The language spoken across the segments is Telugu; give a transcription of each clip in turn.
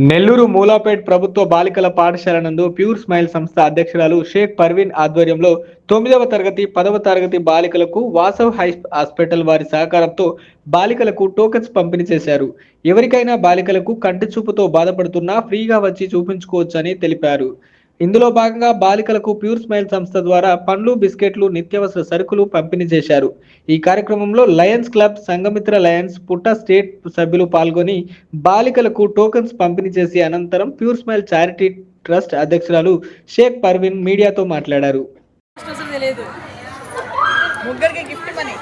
నెల్లూరు మూలాపేట్ ప్రభుత్వ బాలికల పాఠశాల నందు ప్యూర్ స్మైల్ సంస్థ అధ్యక్షురాలు షేక్ పర్వీన్ ఆధ్వర్యంలో 9వ తరగతి 10వ తరగతి బాలికలకు వాసవ్ హై హాస్పిటల్ వారి సహకారంతో బాలికలకు టోకెన్స్ పంపిణీ చేశారు. ఎవరికైనా బాలికలకు కంటి చూపుతో బాధపడుతున్నా ఫ్రీగా వచ్చి చూపించుకోవచ్చని తెలిపారు. ఇందులో భాగంగా బాలికలకు ప్యూర్ స్మైల్ సంస్థ ద్వారా పండ్లు, బిస్కెట్లు, నిత్యావసర సరుకులు పంపిణీ చేశారు. ఈ కార్యక్రమంలో లయన్స్ క్లబ్, సంఘమిత్ర లయన్స్, పుట్ట స్టేట్ సభ్యులు పాల్గొని బాలికలకు టోకెన్స్ పంపిణీ చేసి అనంతరం ప్యూర్ స్మైల్ చారిటీ ట్రస్ట్ అధ్యక్షురాలు షేక్ పర్వీన్ మీడియాతో మాట్లాడారు. ముగ్గురికి గిఫ్ట్ మనీ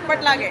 ఎప్పట్లాగే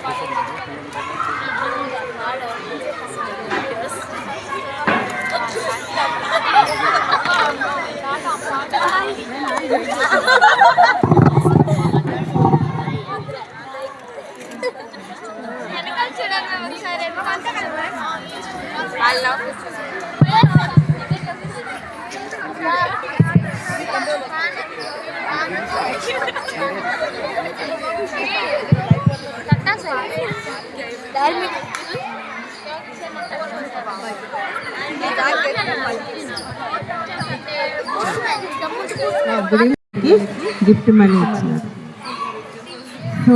గిఫ్ట్ మనీ ఇచ్చారు. సో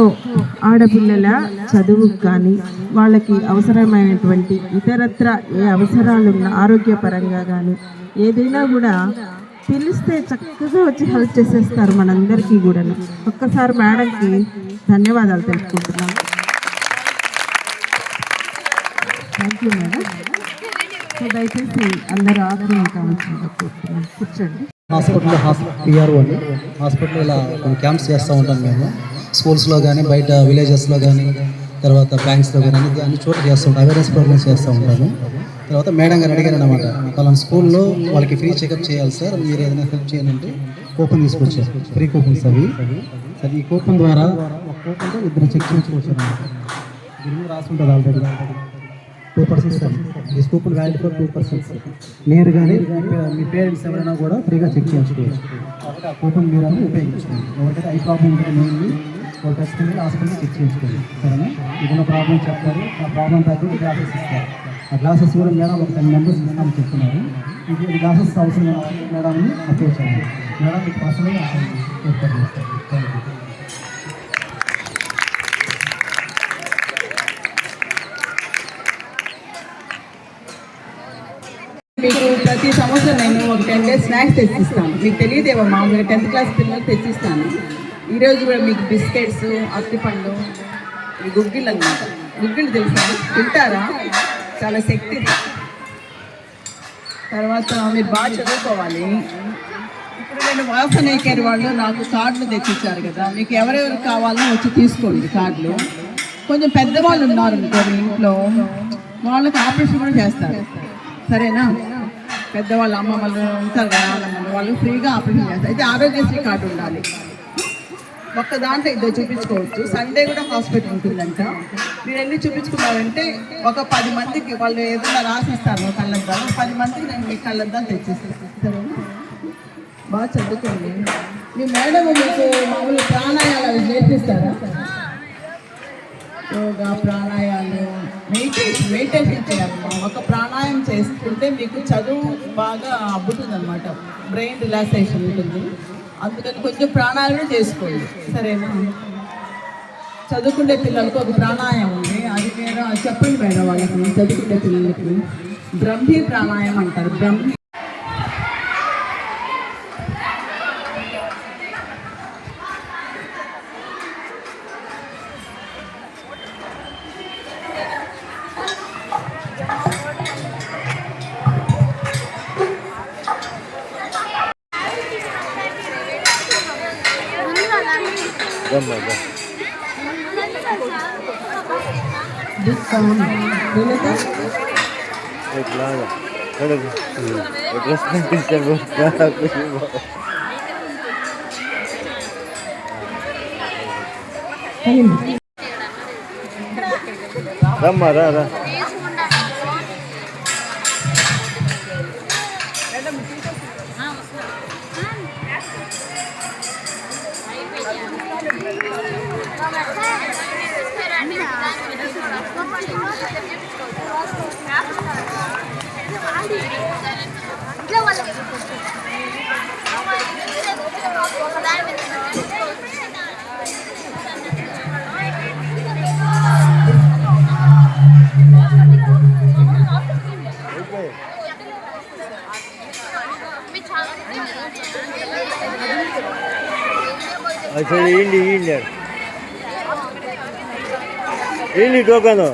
ఆడపిల్లల చదువుకు కానీ వాళ్ళకి అవసరమైనటువంటి ఇతరత్ర ఏ అవసరాలున్న ఆరోగ్యపరంగా కానీ ఏదైనా కూడా పిలిస్తే చక్కగా వచ్చి హెల్ప్ చేసేస్తారు మనందరికీ కూడా. ఒక్కసారి మేడంకి ధన్యవాదాలు తెలుసుకుంటున్నాం. Thank you madam. సో దయచేసి అందరూ ఆగ్రహం కావాల్సిందిగా కోరుతున్నాం. కూర్చోండి. పిఆర్ఓ అండి. హాస్పిటల్ ఇలా కొన్ని క్యాంప్స్ చేస్తూ ఉంటాం మేము. స్కూల్స్లో కానీ బయట విలేజెస్లో కానీ తర్వాత బ్యాంక్స్లో కానీ అన్ని చోట్ల చేస్తూ ఉంటాం. అవేర్నెస్ ప్రోగ్రామ్స్ చేస్తూ ఉంటాము. తర్వాత మేడం గారు అడిగారు అనమాట, వాళ్ళని స్కూల్లో వాళ్ళకి ఫ్రీ చెకప్ చేయాలి సార్, మీరు ఏదైనా హెల్ప్ చేయాలంటే కూపన్ తీసుకొచ్చారు, ఫ్రీ కూపన్స్ అవి. సరే ఈ కూపన్ ద్వారా ఒక కూపన్తో ఇద్దరు చెక్ చేయించుకోవచ్చు అనమాట. దీని మీద రాసి ఉంటుంది ఆల్రెడీ 2% సార్. ఈ కూపన్ వ్యాలిడ్ ఫర్ 2%. నేరుగానే మీ పేరెంట్స్ ఎవరైనా కూడా ఫ్రీగా చెక్ చేయించుకోవచ్చు. కాబట్టి ఆ కూపన్ మీరు ఉపయోగించుకోండి. ఎవరికైతే ఐ ప్రాబ్లం ఉంటుంది మెయిన్లీ వాళ్ళు ఖచ్చితంగా హాస్పిటల్కి చెక్ చేయించుకోండి. సరేనా? ఏదైనా ప్రాబ్లం చెప్తారు, ఆ ప్రాబ్లం తగ్గట్టు గ్లాసెస్ ఇస్తారు. ఆ గ్లాసెస్ కూడా మేడం ఒక 10 మెంబర్స్ ఇస్తామని చెప్తున్నారు. ఈ గ్లాసెస్ అవసరం మేడంని అప్రోచ్ అవ్వండి. మేడం మీకు పర్సనల్గా ఏర్పాటు చేస్తారు. Thank you. మీకు ప్రతి సంవత్సరం నేను ఒక 10 days స్నాక్స్ తెచ్చిస్తాను. మీకు తెలియదేమో, మామూలుగా 10th క్లాస్ పిల్లలకు తెచ్చిస్తాను. ఈరోజు కూడా మీకు బిస్కెట్స్, అరటిపండు, ఈ గుగ్గిళ్ళు అన్నమాట. గుగ్గిళ్ళు తెలుసా? తింటారా? చాలా శక్తి. తర్వాత మీరు బాగా చదువుకోవాలి. ఇప్పుడు నేను వాసన కేర్ వాళ్ళు నాకు కార్డులు తెచ్చిచ్చారు కదా, మీకు ఎవరెవరికి కావాలో వచ్చి తీసుకోండి కార్డులు. కొంచెం పెద్దవాళ్ళు ఉన్నారు అనుకోండి ఇంట్లో, వాళ్ళకి ఆపరేషన్ కూడా చేస్తారు. సరేనా? పెద్దవాళ్ళు అమ్మమ్మలు ఉంటారు కదా, నాన్నమ్మలు, వాళ్ళు ఫ్రీగా ఆపరేషన్ చేస్తారు. అయితే ఆరోగ్యశ్రీ కార్డు ఉండాలి. ఒక్క దాంట్లో ఇద్దరు చూపించుకోవచ్చు. సండే కూడా హాస్పిటల్ ఉంటుందంట. మీరు వెళ్ళి చూపించుకున్నారంటే ఒక 10 మందికి వాళ్ళు ఏదైనా రాసిస్తారు కళ్ళద్దాలు. 10 మందికి నేను మీ కళ్ళద్దాలు తెచ్చిస్తాను. సరేనా? బాగా చదువుకోండి. మీ మేడం మీకు మామూలు ప్రాణాయాలు నేర్పిస్తారా? యోగా, ప్రాణాయాలు, మెడిటేషన్ చేయాలి. ఒక ప్రాణాయామం చేసుకుంటే మీకు చదువు బాగా అబ్బుతుంది అనమాట. బ్రెయిన్ రిలాక్సేషన్ ఉంటుంది. అందుకని కొంచెం ప్రాణాయామం చేసుకోండి. సరేనా? చదువుకునే పిల్లలకు ఒక ప్రాణాయామం ఉంది, అది మీరు చెప్పండి మేడం వాళ్ళకి. చదువుకునే పిల్లలకి బ్రహ్మీ ప్రాణాయామం అంటారు. బ్రహ్మీ రా Thank you. సరే ఏంటి ఏంటి టోకను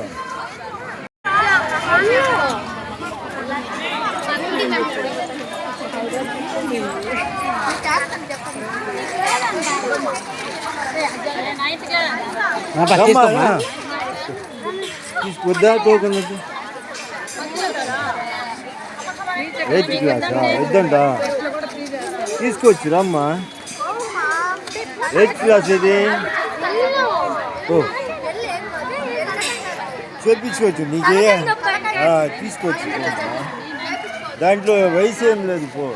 తీసుకొద్దా టోకన్ ఎయిత్ క్లాసా వద్దంట తీసుకోవచ్చు రమ్మా ఎయిత్ క్లాస్ ఇది చూపించుకోవచ్చు నీకే తీసుకోవచ్చు దాంట్లో వయసు ఏం లేదు పో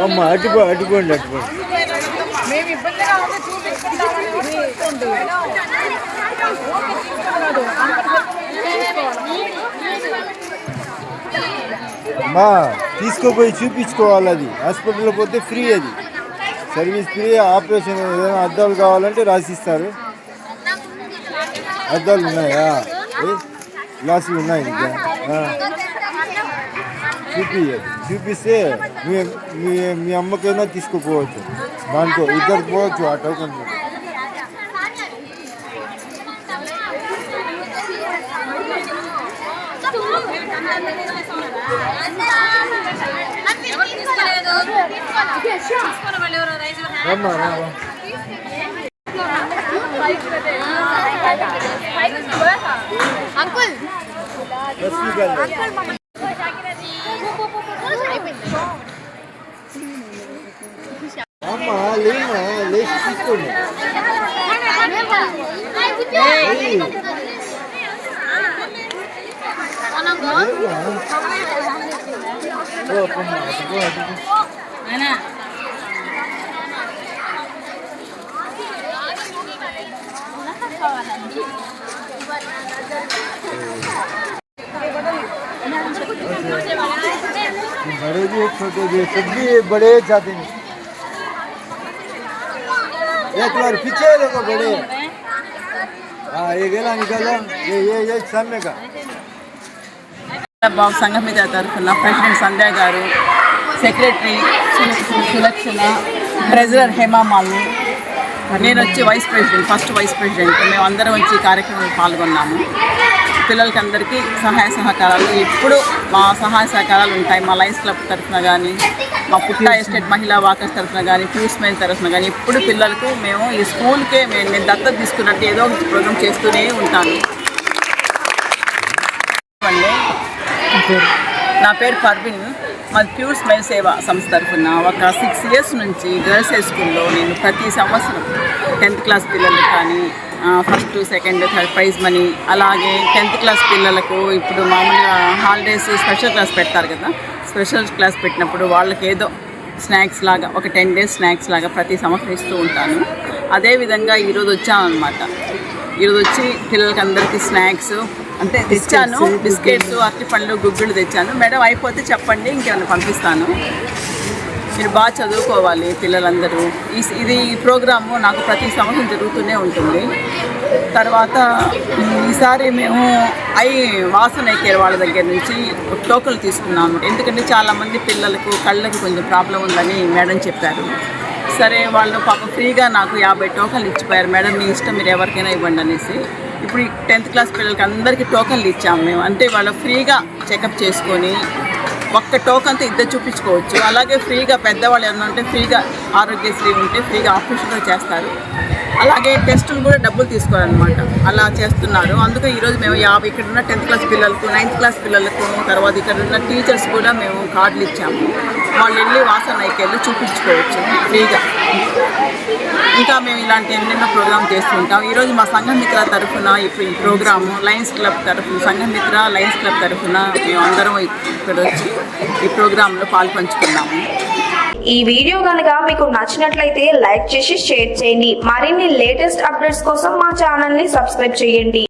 అమ్మ అటుకోండి అమ్మా తీసుకోపోయి చూపించుకోవాలి అది హాస్పిటల్లో పోతే ఫ్రీ అది సర్వీస్ ఫ్రీ ఆపరేషన్ ఏదైనా అద్దాలు కావాలంటే రాసిస్తారు అద్దాలు ఉన్నాయా గ్లాసులు ఉన్నాయి ఇంకా చూపిస్తే మీ అమ్మకైనా తీసుకుపోవచ్చు దాంట్లో ఇద్దరు పోవచ్చు ఆ టోకన్ అంకుల్ అమ్మా లేచి తీసుకోండి बड़े भी छोटे भी सभी बड़े जाते हैं एक बार पीछे देखो बड़े हाँ ये गेला निकालो ये सामने का సంఘమిత తరఫున ప్రెసిడెంట్ సంధ్య గారు, సెక్రటరీ సులక్షణ, ట్రెజరర్ హేమామాలిని, నేను వచ్చి ఫస్ట్ వైస్ ప్రెసిడెంట్. మేము అందరం వచ్చి ఈ కార్యక్రమంలో పాల్గొన్నాము. పిల్లలకి అందరికీ సహాయ సహకారాలు ఎప్పుడు మా సహాయ సహకారాలు ఉంటాయి. మా లయన్స్ క్లబ్ తరఫున కానీ, మా పుట్టా ఎస్టేట్ మహిళా వాకర్స్ తరఫున కానీ, ప్యూర్ స్మైల్ తరఫున కానీ ఎప్పుడు పిల్లలకు మేము ఈ స్కూల్కే నేను దత్తత తీసుకున్నట్టు ఏదో ఒక ప్రోగ్రామ్ చేస్తూనే ఉంటాను. నా పేరు పర్వీన్. మాది ప్యూర్ స్మైల్ సేవా సంస్థ తరఫున ఒక 6 years నుంచి గర్ల్స్ హై స్కూల్లో నేను ప్రతి సంవత్సరం 10th క్లాస్ పిల్లలకు కానీ first, second, third prize money, అలాగే 10th క్లాస్ పిల్లలకు ఇప్పుడు మామూలుగా హాలిడేస్ స్పెషల్ క్లాస్ పెడతారు కదా, స్పెషల్ క్లాస్ పెట్టినప్పుడు వాళ్ళకి ఏదో స్నాక్స్ లాగా ఒక 10 days స్నాక్స్ లాగా ప్రతి సంవత్సరం ఇస్తూ ఉంటాను. అదేవిధంగా ఈరోజు వచ్చాను అనమాట. ఈరోజు వచ్చి పిల్లలకి అందరికీ స్నాక్స్ అంటే తెచ్చాను. బిస్కెట్స్, అరటిపండ్లు, గుగ్గుళ్ళు తెచ్చాను. మేడం అయిపోతే చెప్పండి, ఇంకేమైనా పంపిస్తాను. మీరు బాగా చదువుకోవాలి పిల్లలందరూ. ఈ ప్రోగ్రాము నాకు ప్రతి సంవత్సరం జరుగుతూనే ఉంటుంది. తర్వాత ఈసారి మేము వాసన కేర్ వాళ్ళ దగ్గర నుంచి టోకన్లు తీసుకున్నాము. ఎందుకంటే చాలామంది పిల్లలకు కళ్ళకి కొంచెం ప్రాబ్లం ఉందని మేడం చెప్పారు. సరే వాళ్ళు పాపం ఫ్రీగా నాకు 50 టోకన్లు ఇచ్చిపోయారు. మేడం మీ ఇష్టం, మీరు ఎవరికైనా ఇవ్వండి అనేసి. ఇప్పుడు 10th క్లాస్ పిల్లలకి అందరికీ టోకన్లు ఇచ్చాము మేము. అంటే వాళ్ళు ఫ్రీగా చెకప్ చేసుకొని ఒక్క టోకన్తో ఇద్దరు చూపించుకోవచ్చు. అలాగే ఫ్రీగా పెద్దవాళ్ళు ఏమన్నా ఉంటే ఫ్రీగా ఆరోగ్యశ్రీ ఉంటే ఫ్రీగా ఆపరేషన్ కూడా చేస్తారు. అలాగే టెస్టులు కూడా డబ్బులు తీసుకోవాలన్నమాట. అలా చేస్తున్నారు. అందుకే ఈరోజు మేము 50 ఇక్కడ ఉన్న 10th క్లాస్ పిల్లలకు, 9th క్లాస్ పిల్లలకు, తర్వాత ఇక్కడ ఉన్న టీచర్స్ కూడా మేము కార్డులు ఇచ్చాము. వాళ్ళు వెళ్ళి వాసనకి వెళ్ళి చూపించుకోవచ్చు ఫ్రీగా. ఇంకా మేము ఇలాంటి ఎన్నెన్నో ప్రోగ్రామ్ చేస్తుంటాం. ఈరోజు మా సంఘమిత్ర తరఫున ఇప్పుడు ఈ ప్రోగ్రాము లయన్స్ క్లబ్ తరఫున, సంఘమిత్ర లయన్స్ క్లబ్ తరఫున మేము అందరం ఇక్కడ వచ్చి ఈ ప్రోగ్రాంలో పాల్పంచుకున్నాము. ఈ వీడియో కనుక మీకు నచ్చినట్లయితే లైక్ చేసి షేర్ చేయండి. మరిన్ని లేటెస్ట్ అప్డేట్స్ కోసం మా ఛానల్ ని సబ్స్క్రైబ్ చేయండి.